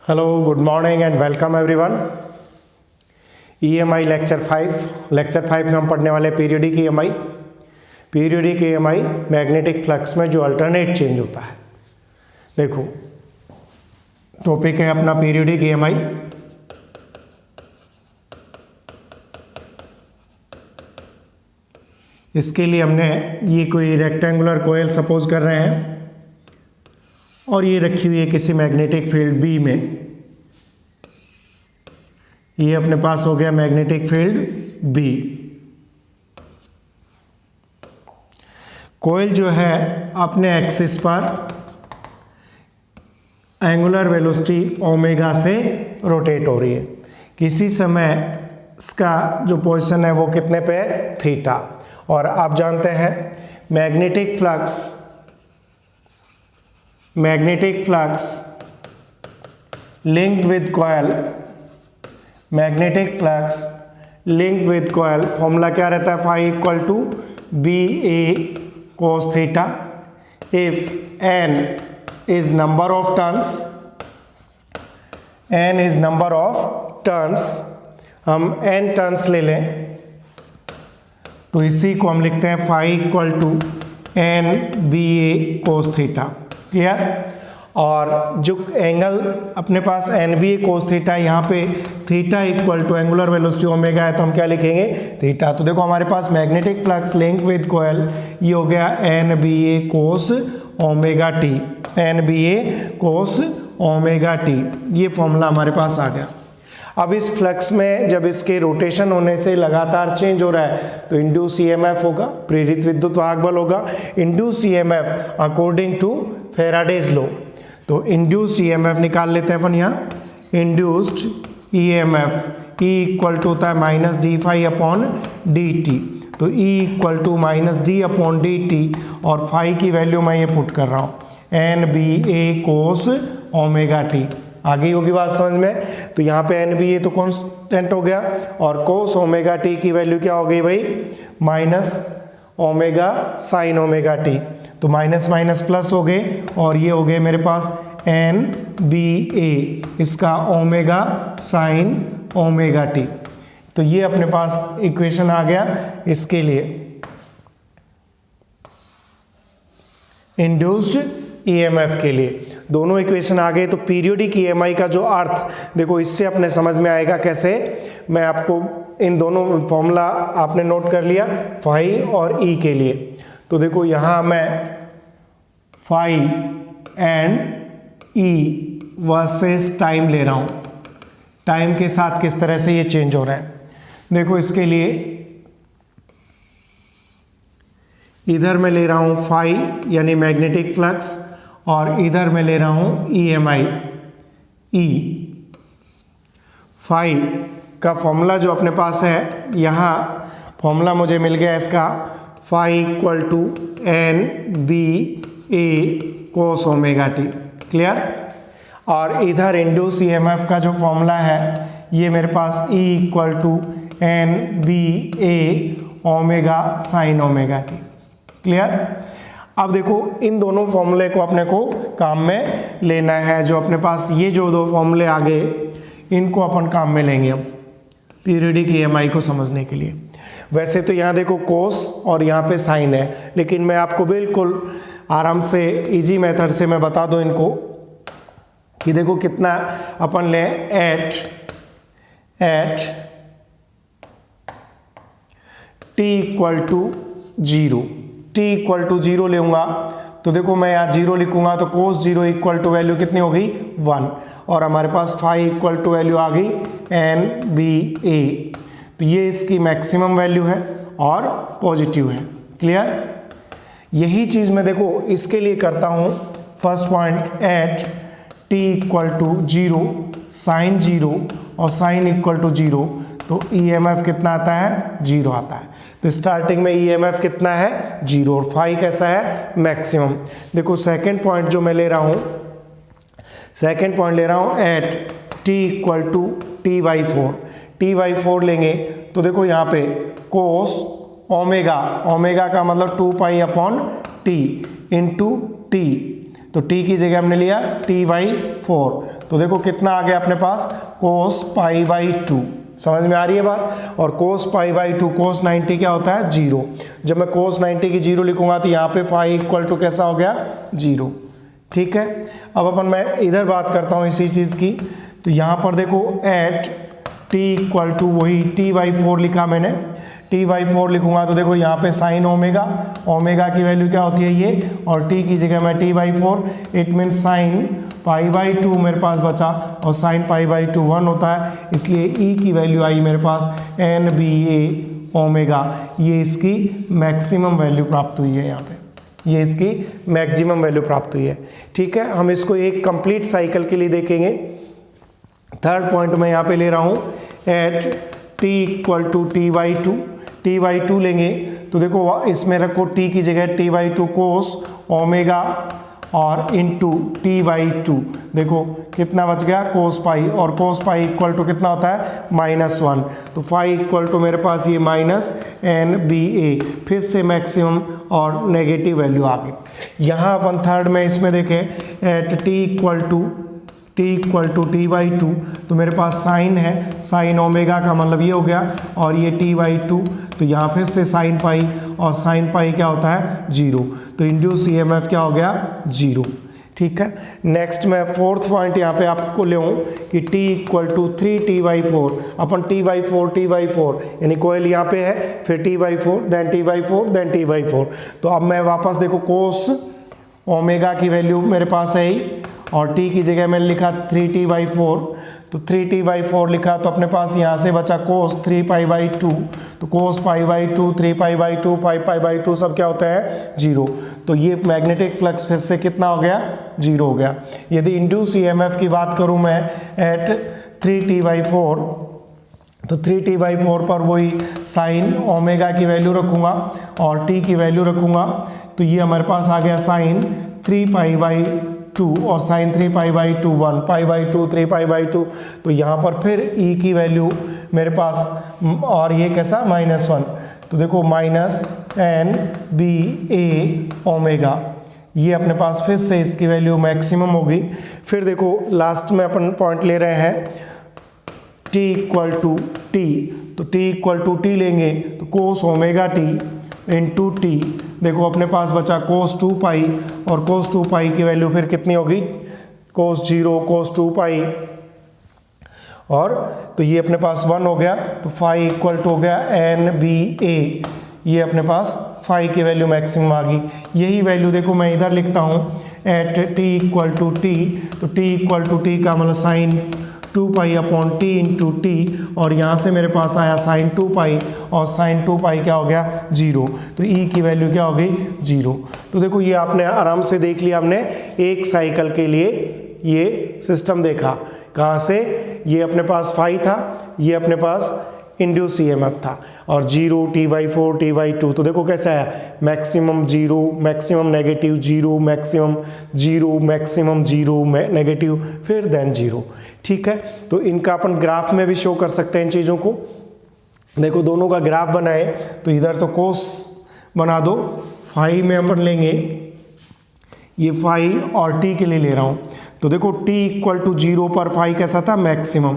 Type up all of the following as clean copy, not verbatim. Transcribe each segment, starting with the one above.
Hello, good morning and welcome everyone. EMI lecture 5 में हम पढ़ने वाले periodic EMI. Periodic EMI magnetic flux में जो अल्टरनेट चेंज होता है। देखो, टॉपिक है अपना पीरियोडिक ईएमआई। इसके लिए हमने ये कोई रेक्टेंगुलर कोयल सपोज कर रहे हैं और ये रखी हुई है किसी मैग्नेटिक फील्ड बी में। ये अपने पास हो गया मैग्नेटिक फील्ड बी। कोयल जो है अपने एक्सिस पर एंगुलर वेलोसिटी ओमेगा से रोटेट हो रही है। किसी समय इसका जो पोजीशन है वो कितने पे है, थीटा। और आप जानते हैं magnetic flux linked with coil, magnetic flux linked with coil formula क्या रहता है, phi equal to B A cos theta. If N is number of turns, हम एन टर्न्स ले लें तो इसी को हम लिखते हैं phi equal to N B A cos theta. Clear. और जो एंगल अपने पास N B A cos theta, यहाँ पे theta equal to angular velocity omega है तो हम क्या लिखेंगे, थीटा। तो देखो हमारे पास magnetic flux link with coil ये हो गया N B A cos omega T, N B A cos omega T. ये फॉर्मूला हमारे पास आ गया। अब इस फ्लक्स में जब इसके रोटेशन होने से लगातार चेंज हो रहा है तो इंड्यूस ईएमएफ होगा, प्रेरित विद्युत वाहक बल होगा। Induce EMF according to Faraday's law, तो इंड्यूस ईएमएफ निकाल लेते हैं अपन यहाँ। Induced EMF E equal to होता है minus D phi upon D T. तो E equal to minus D upon D T और फाई की वैल्यू मैं ये पुट कर रहा हूँ, N B A cos omega T. आगे होगी बात समझ में। तो यहाँ पे एन बी ए तो कांस्टेंट हो गया और कोस ओमेगा टी की वैल्यू क्या हो गई भाई, minus omega sine omega T. तो माइनस माइनस प्लस हो गए और ये हो गए मेरे पास एन बी ए, इसका ओमेगा साइन ओमेगा टी। तो ये अपने पास इक्वेशन आ गया इसके लिए इंड्यूस्ड ईएमएफ के लिए। दोनों इक्वेशन आ गए। तो पीरियोडिक ईएमआई का जो अर्थ देखो इससे अपने समझ में आएगा कैसे। मैं आपको इन दोनों फॉर्मूला आपने नोट कर लिया फाई और ई के लिए। तो देखो यहाँ मैं phi and E versus time ले रहा हूँ, टाइम के साथ किस तरह से ये चेंज हो रहा है। देखो इसके लिए इधर मैं ले रहा हूँ फाई यानी मैग्नेटिक फ्लक्स और इधर मैं ले रहा हूँ ईएमआई ई। फाई का फॉर्मूला जो अपने पास है, यहाँ फॉर्मूला मुझे मिल गया इसका, phi equal to N B A cos omega T. Clear. और इधर इंड्यूस ईएमएफ का जो फॉर्मूला है ये मेरे पास E equal to N B A omega sine omega T. Clear. अब देखो इन दोनों फॉर्मूले को अपने को काम में लेना है। जो अपने पास ये जो दो फॉर्मूले आ गए इनको अपन काम में लेंगे अब पीरियोडिक ईएमआई को समझने के लिए। वैसे तो यहाँ देखो कोस और यहाँ पे साइन है, लेकिन मैं आपको बिल्कुल आराम से इजी मेथड से मैं बता दूँ इनको कि देखो कितना अपन ले at T equal to zero, T equal to zero लेऊंगा तो देखो मैं यहाँ जीरो लिखूंगा तो cos zero equal to value कितनी हो गई 1 और हमारे पास फाई इक्वल टू वैल्यू आ गई एन बी ए। तो ये इसकी मैक्सिमम वैल्यू है और पॉजिटिव है। क्लियर। यही चीज़ मैं देखो इसके लिए करता हूँ। First point at T equal to zero, sine zero और साइन इक्वल टू जीरो, तो ईएमएफ कितना आता है, जीरो आता है। तो स्टार्टिंग में ईएमएफ कितना है, जीरो और फाई कैसा है, मैक्सिमम। देखो सेकंड पॉइंट जो मैं ले रहा हूँ, सेकंड पॉइंट ले रहा हूँ at T equal to T by four. T by four लेंगे तो देखो यहाँ पे कोस ओमेगा, ओमेगा का मतलब 2 pi upon T into T तो t की जगह हमने लिया t/4, तो देखो कितना आ गया अपने पास cos π/2। समझ में आ रही है बात। और cos π/2 cos 90 क्या होता है 0। जब मैं cos 90 की 0 लिखूंगा तो यहाँ पे पाई इक्वल टू कैसा हो गया 0। ठीक है, अब अपन मैं इधर बात करता हूँ इसी चीज़ की। तो यहाँ पर देखो एट t इक्वल टू वही t/4 लिखा मैंने, t/4 लिखूंगा तो देखो यहाँ पे साइन ओमेगा, ओमेगा की वैल्यू क्या होती है ये, और t की जगह मैं t/4, इट मीन साइन π/2 मेरे पास बचा, और साइन π/2 1 होता है, इसलिए e की वैल्यू आई मेरे पास NBA ओमेगा। ये इसकी मैक्सिमम वैल्यू प्राप्त हुई है, यहाँ पे ये इसकी मैक्सिमम वैल्यू प्राप्त हुई है। ठीक है, हम इसको एक कंप्लीट साइकिल के लिए देखेंगे। थर्ड पॉइंट मैं यहाँ पे ले रहा हूँ at t equal to t/2 लेंगे तो देखो इसमें रखो t की जगह t/2 कोस ओमेगा और इंटू t/2, देखो कितना बच गया कोस पाई, और कोस पाई इक्वल टू कितना होता है -1, तो फाई इक्वल टू मेरे पास ये -NBA, फिर से मैक्सिमम और नेगेटिव वैल्यू आ गई। यहाँ अपन थर्ड में इसमें देखें eight t equal to t/2, तो मेरे पास साइन है, साइन ओमेगा का मतलब ये हो गया, और ये t/2, तो यहाँ फिर से साइन पाई, और साइन पाई क्या होता है 0, तो इंड्यूस EMF क्या हो गया 0। ठीक है, नेक्स्ट मैं फोर्थ पॉइंट यहाँ पे आपको ले कि t equal to 3t/4, upon t/4 यानी कोयल यहाँ पे है, फिर t/4 then t/4 then t/4, तो अब मैं वापस देखो कोस ओमेगा की वैल्यू मेरे पास है ही, और t की जगह मैंने लिखा 3t/4, तो 3t/4 लिखा, तो अपने पास यहाँ से बचा cos 3π/2, तो cos π/2 3π/2 5π/2 सब क्या होता है 0, तो ये मैग्नेटिक फ्लक्स फिर से कितना हो गया 0 हो गया। यदि इंड्यूस EMF की बात करूँ मैं एट 3t/4, तो 3t/4 पर वही साइन ओमेगा की वैल्यू रखूँगा और t की वैल्यू रखूँगा, तो ये हमारे पास आ गया साइन 3π/2 और साइन 3π/2 1 π/2 3π/2, तो यहाँ पर फिर e की वैल्यू मेरे पास, और ये कैसा -1, तो देखो -NBA ओमेगा, ये अपने पास फिर से इसकी वैल्यू मैक्सिमम होगी। फिर देखो लास्ट में अपन पॉइंट ले रहे हैं t इक्वल टू t, तो t इक्वल टू t लेंगे तो कोस ओमेगा t इंटू t, देखो अपने पास बचा कोस 2π, और कोस 2π की वैल्यू फिर कितनी होगी कोस 0 कोस 2π, और तो ये अपने पास 1 हो गया, तो फाई इक्वल टू हो गया NBA, ये अपने पास फाई की वैल्यू मैक्सिमम आ गई। यही वैल्यू देखो मैं इधर लिखता हूँ at t equal to t, तो t इक्वल टू t का मतलब साइन 2π/t इंटू t, और यहाँ से मेरे पास आया साइन 2π, और साइन 2π क्या हो गया 0, तो e की वैल्यू क्या हो गई 0। तो देखो ये आपने आराम से देख लिया, हमने एक साइकिल के लिए ये सिस्टम देखा। कहाँ से, ये अपने पास फाई था, ये अपने पास इंड्यूस EMF था, और 0 t/4 t/2, तो देखो कैसा है maximum 0 maximum negative 0 maximum 0 maximum 0 negative फिर देन 0। ठीक है, तो इनका अपन ग्राफ में भी शो कर सकते हैं इन चीज़ों को। देखो दोनों का ग्राफ बनाए तो इधर तो कोस बना दो, फाई में अपन लेंगे, ये फाई और t के लिए ले रहा हूँ, तो देखो t इक्वल टू 0 पर फाई कैसा था मैक्सिमम,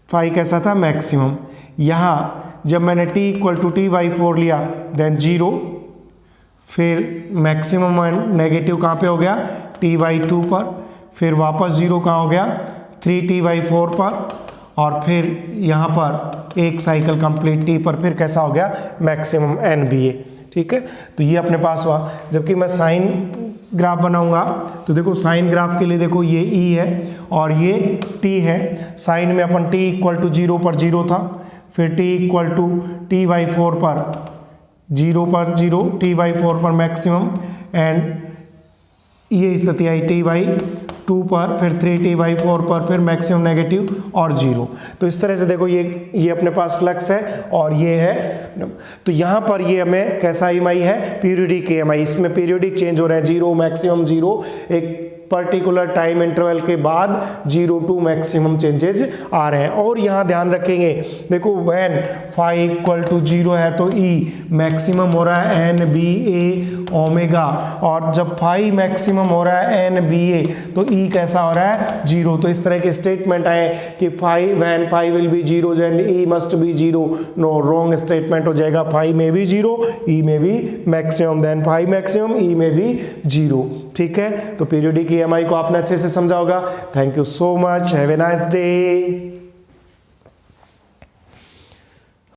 फाई कैसा था मैक्सिमम। यहाँ जब मैंने t इक्वल टू t/4 लिया देन 0, फिर मैक्सिमम नेगेटिव कहाँ पे हो गया t/2 पर, फिर वापस 0 कहाँ हो गया 3t/4 पर, और फिर यहाँ पर एक साइकिल कंप्लीट t पर फिर कैसा हो गया मैक्सिमम NBA। ठीक है, तो ये अपने पास हुआ। जबकि मैं साइन ग्राफ बनाऊंगा तो देखो साइन ग्राफ के लिए देखो ये E है और ये t है। साइन में अपन t इक्वल टू 0 पर 0 था, फिर t इक्वल टू t/4 पर 0 पर 0 t/4 पर मैक्सिमम, एंड ये स्थिति आई t/2 पर, फिर 3t/4 पर, फिर मैक्सिमम नेगेटिव और 0। तो इस तरह से देखो ये अपने पास फ्लक्स है और ये है। तो यहाँ पर ये हमें कैसा EMI है पीरियोडिक EMI, इसमें पीरियोडिक चेंज हो रहे हैं 0 मैक्सिमम 0, एक पर्टिकुलर टाइम इंटरवल के बाद 0 टू मैक्सिमम चेंजेज आ रहे हैं। और यहाँ ध्यान रखेंगे देखो व्हेन फाई इक्वल टू 0 है तो E मैक्सिमम हो रहा है NBA ओमेगा, और जब फाई मैक्सिमम हो रहा है एन बी ए तो ई कैसा हो रहा है 0। तो इस तरह के स्टेटमेंट आए कि phi when phi will be 0 and E must be 0, no, wrong statement हो जाएगा। फाई में भी 0, ई में भी maximum, then phi maximum, E में भी 0। ठीक है, तो पीरियोडिक ईएमआई को आपने अच्छे से समझा होगा। Thank you so much, have a nice day.